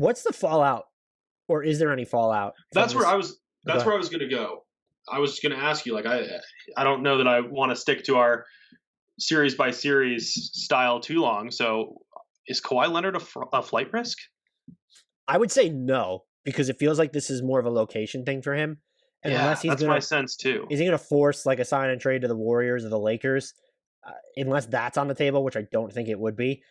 What's the fallout, or is there any fallout from That's where this? I was. Go That's ahead. where I was going to go. I was going to ask you. Like, I don't know that I want to stick to our series by series style too long. So, is Kawhi Leonard a flight risk? I would say no, because it feels like this is more of a location thing for him. And unless Yeah, he's that's my gonna, sense too. is he gonna force like a sign and trade to the Warriors or the Lakers? Unless that's on the table, which I don't think it would be.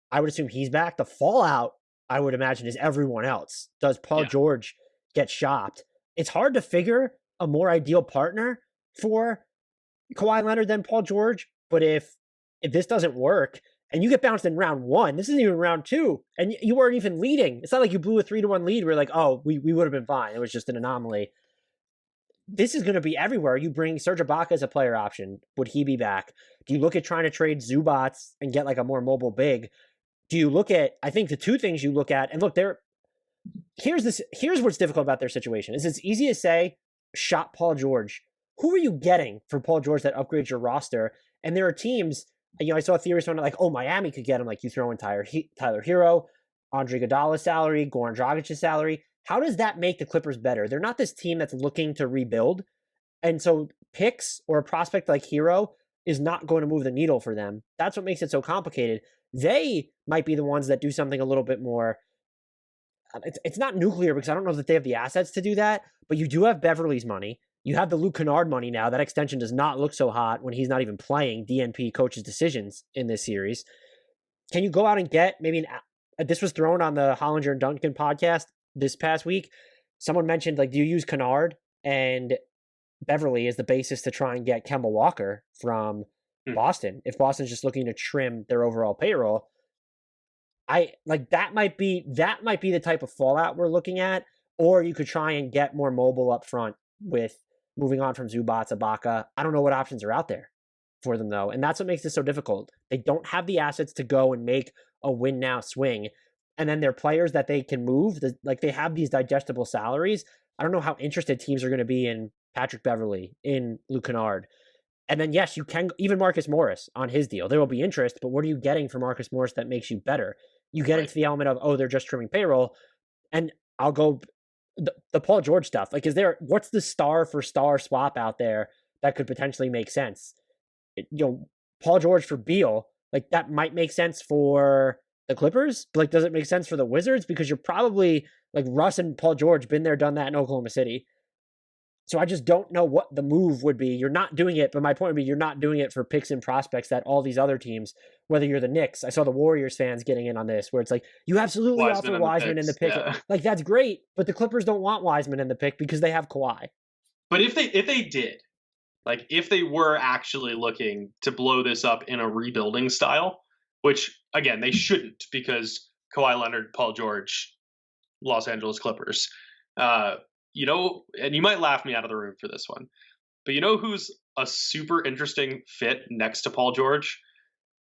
I would assume he's back. The fallout, I would imagine, is everyone else. Does Paul Yeah, George get shopped? It's hard to figure a more ideal partner for Kawhi Leonard than Paul George. But if this doesn't work and you get bounced in round one, this isn't even round two, and you weren't even leading. It's not like you blew a 3-1 lead. We're like, oh, we would have been fine. It was just an anomaly. This is going to be everywhere. You bring Serge Ibaka as a player option. Would he be back? Do you look at trying to trade Zubats and get like a more mobile big? Do you look at, I think the two things you look at, and look, here's what's difficult about their situation is it's easy to say, shop Paul George. Who are you getting for Paul George that upgrades your roster? And there are teams, I saw theories on it like, oh, Miami could get him. Like you throw in Tyler Hero, Andre Iguodala's salary, Goran Dragic's salary. How does that make the Clippers better? They're not this team that's looking to rebuild. And so picks or a prospect like Hero is not going to move the needle for them. That's what makes it so complicated. They might be the ones that do something a little bit more. It's not nuclear because I don't know that they have the assets to do that, but you do have Beverly's money. You have the Luke Kennard money now. That extension does not look so hot when he's not even playing DNP coaches' decisions in this series. Can you go out and get maybe this was thrown on the Hollinger and Duncan podcast this past week. Someone mentioned, like, do you use Kennard and Beverly as the basis to try and get Kemba Walker from Boston? If Boston's just looking to trim their overall payroll, I like that might be the type of fallout we're looking at. Or you could try and get more mobile up front with moving on from Zubats, Ibaka. I don't know what options are out there for them though, and that's what makes this so difficult. They don't have the assets to go and make a win now swing, and then they're players that they can move. Like they have these digestible salaries. I don't know how interested teams are going to be in Patrick Beverly, in Luke Kennard. And then, yes, you can even Marcus Morris on his deal. There will be interest, but what are you getting for Marcus Morris that makes you better? You get into the element of, oh, they're just trimming payroll. And I'll go the Paul George stuff. Like, what's the star for star swap out there that could potentially make sense? Paul George for Beal, like that might make sense for the Clippers. But like, does it make sense for the Wizards? Because you're probably like Russ and Paul George been there, done that in Oklahoma City. So I just don't know what the move would be. You're not doing it, but my point would be you're not doing it for picks and prospects that all these other teams, whether you're the Knicks, I saw the Warriors fans getting in on this, where it's like, you absolutely offer Wiseman in the pick. Yeah. Like, that's great, but the Clippers don't want Wiseman in the pick because they have Kawhi. But if they did, like if they were actually looking to blow this up in a rebuilding style, which again, they shouldn't because Kawhi Leonard, Paul George, Los Angeles Clippers, and you might laugh me out of the room for this one, but you know who's a super interesting fit next to Paul George?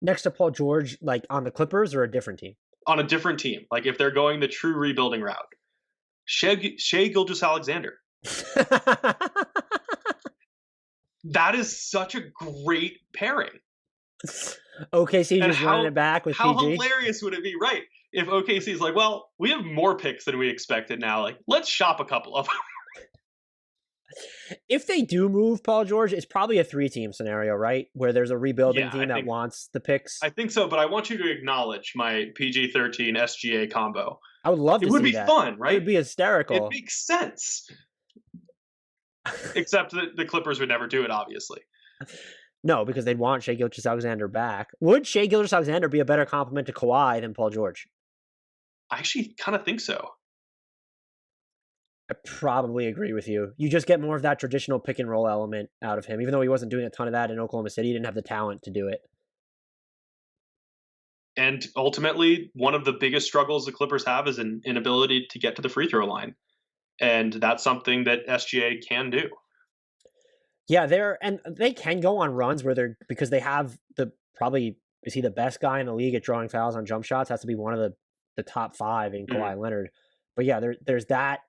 Next to Paul George, like on the Clippers or a different team? On a different team. Like if they're going the true rebuilding route. Shai Gilgeous-Alexander. That is such a great pairing. OKC just running it back with how PG. How hilarious would it be, right? If OKC is like, well, we have more picks than we expected now. Like, let's shop a couple of them. If they do move Paul George, it's probably a 3-team scenario, right? Where there's a rebuilding team that wants the picks. I think so, but I want you to acknowledge my PG-13 SGA combo. I would love to see that. It would be fun, right? It would be hysterical. It makes sense. Except that the Clippers would never do it, obviously. No, because they'd want Shai Gilgeous-Alexander back. Would Shai Gilgeous-Alexander be a better compliment to Kawhi than Paul George? I actually kind of think so. I probably agree with you. You just get more of that traditional pick and roll element out of him, even though he wasn't doing a ton of that in Oklahoma City. He didn't have the talent to do it. And ultimately, one of the biggest struggles the Clippers have is an inability to get to the free throw line. And that's something that SGA can do. Yeah, they can go on runs where because they have is he the best guy in the league at drawing fouls on jump shots? Has to be one of the top 5 in Kawhi Leonard. But yeah, there's that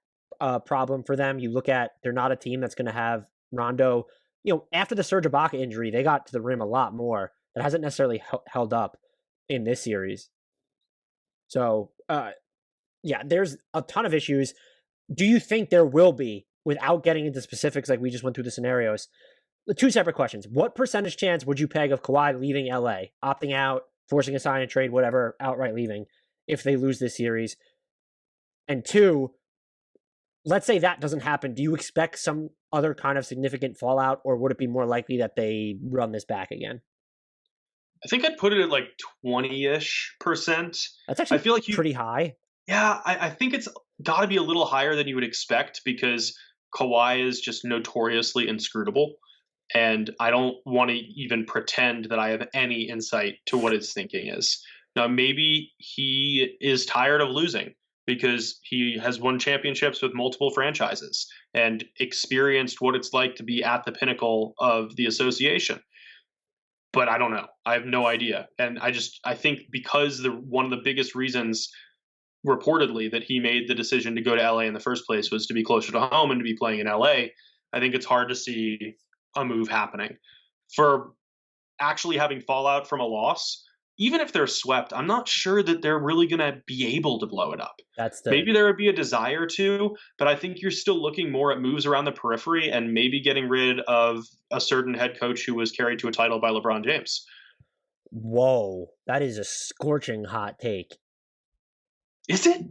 problem for them. You look at, they're not a team that's going to have Rondo. After the Serge Ibaka injury, they got to the rim a lot more. That hasn't necessarily held up in this series. So yeah, there's a ton of issues. Do you think there will be, without getting into specifics like we just went through the scenarios? The two separate questions. What percentage chance would you peg of Kawhi leaving LA, opting out, forcing a sign and trade, whatever, outright leaving if they lose this series? And two, let's say that doesn't happen. Do you expect some other kind of significant fallout, or would it be more likely that they run this back again? I think I'd put it at like 20-ish%. That's actually I feel like pretty high. Yeah, I think it's got to be a little higher than you would expect because Kawhi is just notoriously inscrutable. And I don't want to even pretend that I have any insight to what his thinking is. Now, maybe he is tired of losing because he has won championships with multiple franchises and experienced what it's like to be at the pinnacle of the association. But I don't know. I have no idea. And I think because one of the biggest reasons reportedly that he made the decision to go to LA in the first place was to be closer to home and to be playing in LA, I think it's hard to see a move happening. For actually having fallout from a loss, even if they're swept, I'm not sure that they're really going to be able to blow it up. Maybe there would be a desire to, but I think you're still looking more at moves around the periphery and maybe getting rid of a certain head coach who was carried to a title by LeBron James. Whoa, that is a scorching hot take. Is it?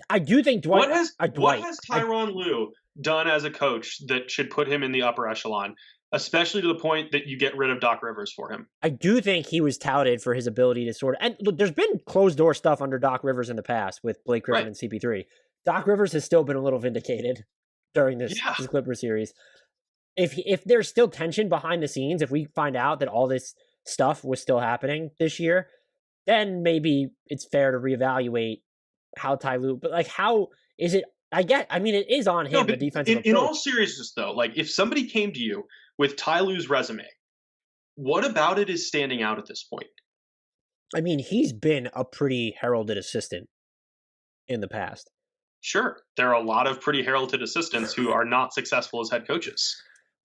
I do think Dwight. What has Tyronn Lue done as a coach that should put him in the upper echelon, especially to the point that you get rid of Doc Rivers for him? I do think he was touted for his ability to sort of, and look, there's been closed door stuff under Doc Rivers in the past with Blake Griffin and CP3. Doc Rivers has still been a little vindicated during this Clippers series. If there's still tension behind the scenes, if we find out that all this stuff was still happening this year, then maybe it's fair to reevaluate how Ty Lue, but like, how is it? I mean, it is on him, the defensive approach. In all seriousness, though, like if somebody came to you with Ty Lue's resume, what about it is standing out at this point? I mean, he's been a pretty heralded assistant in the past. Sure. There are a lot of pretty heralded assistants who are not successful as head coaches.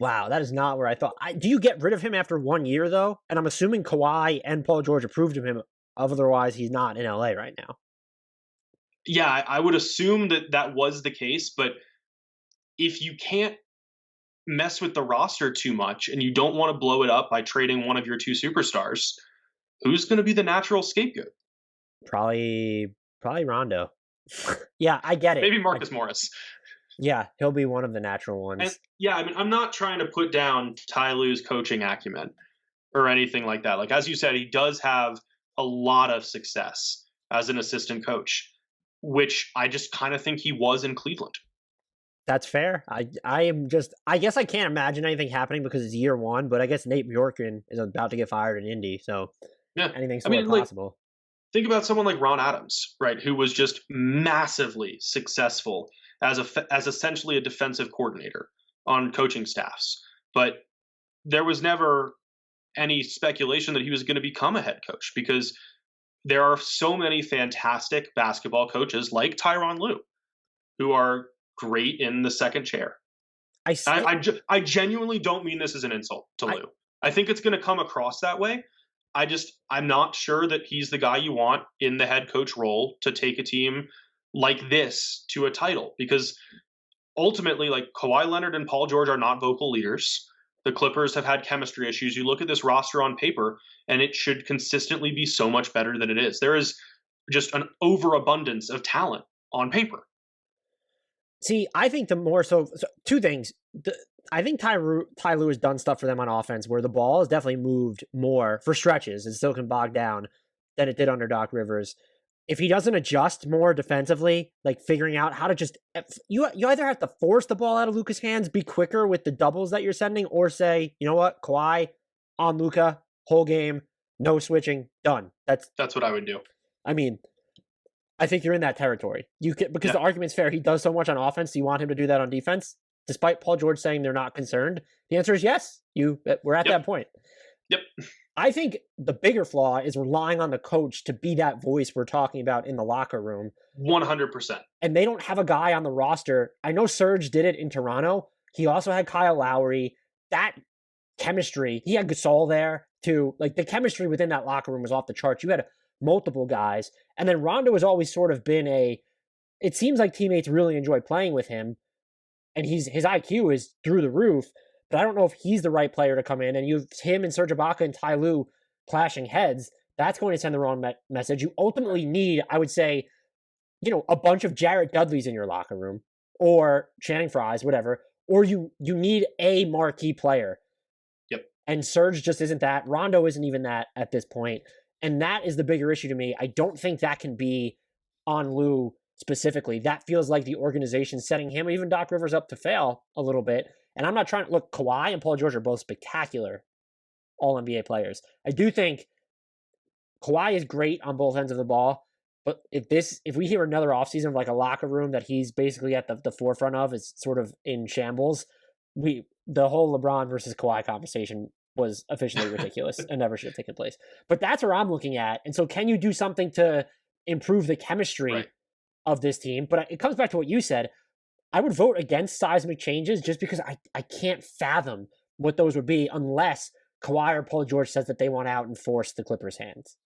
Wow, that is not where I thought. Do you get rid of him after 1 year, though? And I'm assuming Kawhi and Paul George approved of him. Otherwise, he's not in LA right now. Yeah, I would assume that was the case. But if you can't mess with the roster too much and you don't want to blow it up by trading one of your two superstars, who's going to be the natural scapegoat? Probably Rondo. Yeah, I get it. Maybe Marcus Morris. Yeah, he'll be one of the natural ones. And, yeah, I mean, I'm not trying to put down Ty Lue's coaching acumen or anything like that. Like, as you said, he does have a lot of success as an assistant coach, which I just kind of think he was in Cleveland. That's fair. I guess I can't imagine anything happening because it's year one, but I guess Nate Bjorkgren is about to get fired in Indy, so anything's possible. Like, think about someone like Ron Adams, right, who was just massively successful as essentially a defensive coordinator on coaching staffs. But there was never any speculation that he was going to become a head coach because there are so many fantastic basketball coaches like Tyronn Lue who are great in the second chair. I genuinely don't mean this as an insult to Lue. I think it's going to come across that way. I'm not sure that he's the guy you want in the head coach role to take a team like this to a title because ultimately, like, Kawhi Leonard and Paul George are not vocal leaders. The Clippers have had chemistry issues. You look at this roster on paper, and it should consistently be so much better than it is. There is just an overabundance of talent on paper. See, I think so two things. I think Ty Lue has done stuff for them on offense where the ball has definitely moved more for stretches and still can bog down than it did under Doc Rivers. If he doesn't adjust more defensively, like figuring out how to just you either have to force the ball out of Luka's hands, be quicker with the doubles that you're sending, or say, you know what, Kawhi on Luka, whole game, no switching, done. That's what I would do. I mean, I think you're in that territory. Because the argument's fair. He does so much on offense. Do you want him to do that on defense? Despite Paul George saying they're not concerned, the answer is yes. We're at that point. Yep. I think the bigger flaw is relying on the coach to be that voice we're talking about in the locker room. 100%. And they don't have a guy on the roster. I know Serge did it in Toronto. He also had Kyle Lowry. That chemistry, he had Gasol there too. Like, the chemistry within that locker room was off the charts. You had multiple guys. And then Rondo has always sort of been it seems like teammates really enjoy playing with him, and his IQ is through the roof, but I don't know if he's the right player to come in. And you have him and Serge Ibaka and Ty Lue clashing heads. That's going to send the wrong message. You ultimately need, I would say, a bunch of Jarrett Dudleys in your locker room, or Channing Frye's, whatever, or you need a marquee player. Yep. And Serge just isn't that. Rondo isn't even that at this point. And that is the bigger issue to me. I don't think that can be on Lue specifically. That feels like the organization setting him, even Doc Rivers, up to fail a little bit. And I'm not trying to look, Kawhi and Paul George are both spectacular all-NBA players. I do think Kawhi is great on both ends of the ball, but if we hear another offseason of like a locker room that he's basically at the forefront of is sort of in shambles, the whole LeBron versus Kawhi conversation was officially ridiculous and never should have taken place. But that's where I'm looking at. And so can you do something to improve the chemistry of this team? But it comes back to what you said. I would vote against seismic changes just because I can't fathom what those would be unless Kawhi or Paul George says that they want out and force the Clippers' hands.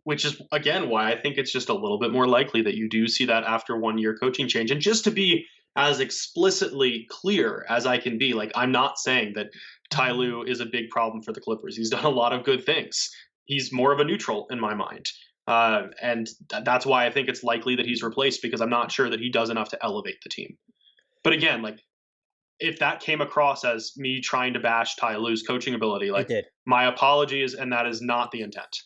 Which is, again, why I think it's just a little bit more likely that you do see that after 1 year coaching change. And just to be as explicitly clear as I can be, like, I'm not saying that Ty Lue is a big problem for the Clippers. He's done a lot of good things. He's more of a neutral in my mind. And that's why I think it's likely that he's replaced, because I'm not sure that he does enough to elevate the team. But again, like, if that came across as me trying to bash Ty Lue's coaching ability, like, my apologies, and that is not the intent.